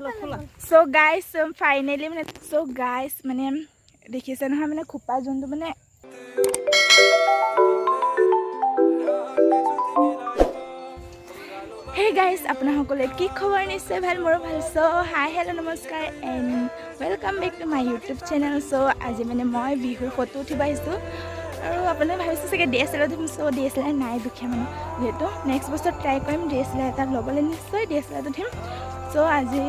So guys, finally মানে দেখিছে নহয় মানে খোপা যোনটো মানে Hey guys, আপোনাৰ সকলোৰে কি খবৰ নিশ্চয় ভাল মোৰ ভাল সো হাই হেল্ল নমস্কাৰ and welcome back to my YouTube channel so আজি মানে মই বিহুৰ ফটো উঠিব আহিছোঁ আৰু আপোনালোকে ভাবিছে চাগে DSLR উঠিম সো DSLR নাই দুখীয়া মানে যেহেতু নেক্সট বছৰ ট্ৰাই কৰিম DSLR এটা ল'বলৈ নিশ্চয় DSLR উঠিম সো আজি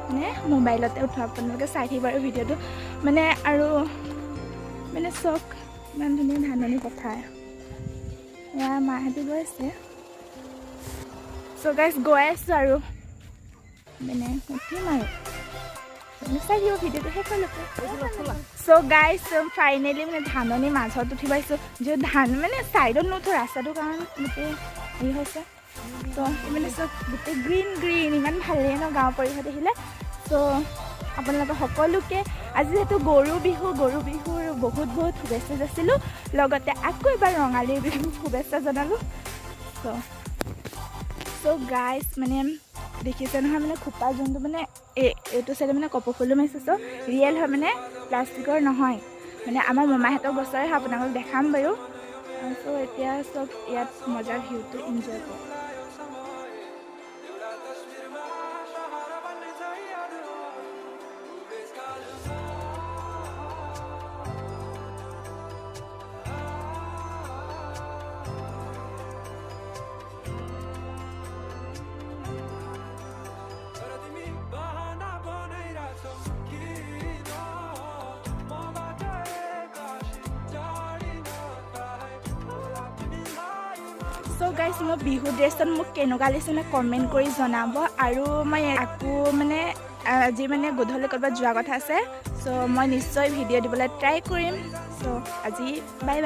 মানে মোবাইলতে উঠোৱা আপোনালোকে চাই থাকিব আৰু ভিডিঅ'টো মানে আৰু মানে চক ইমান ধুনীয়া ধাননি পথাৰ ইয়াৰ মাহঁতে গৈ আছে So guys, গৈ আছোঁ আৰু মানে উঠিম আৰু চাই দিব ভিডিঅ'টো শেষলৈকে So guys, finally মানে ধাননি মাজত উঠিব আহিছোঁ যে ধান মানে ছাইডত নুঠো ৰাস্তাটো কাৰণ গোটেই হেৰি হৈছে তো মানে চব গোটেই গ্ৰীণ ইমান ভাল লাগে ন গাঁৱৰ পৰিৱেশ দেখিলে তো আপোনালোকে সকলোকে আজি যিহেতু গৰু বিহুৰ বহুত শুভেচ্ছা যাচিলোঁ লগতে আকৌ এবাৰ ৰঙালীৰ বিহুৰ শুভেচ্ছা জনালোঁ So guys, মানে দেখিছে নহয় মানে খোপা যোনটো মানে এইটো চাইডে মানে কপৌ ফুলো মাৰিছে চ' ৰিয়েল হয় মানে প্লাষ্টিকৰ নহয় মানে আমাৰ মামাহঁতৰ গছৰে হয় আপোনালোকক দেখাম বাৰু চ' এতিয়া চব ইয়াত মজাৰ ভিউটো এনজয় কৰক So guys, মই বিহু ড্ৰেছত মোক কেনেকুৱা লাগিছে মানে কমেণ্ট কৰি জনাব আৰু মই আকৌ মানে আজি মানে গধূলি ক'ৰবাত যোৱা কথা আছে চ' মই নিশ্চয় ভিডিঅ' দিবলৈ ট্ৰাই কৰিম চ' আজি বাই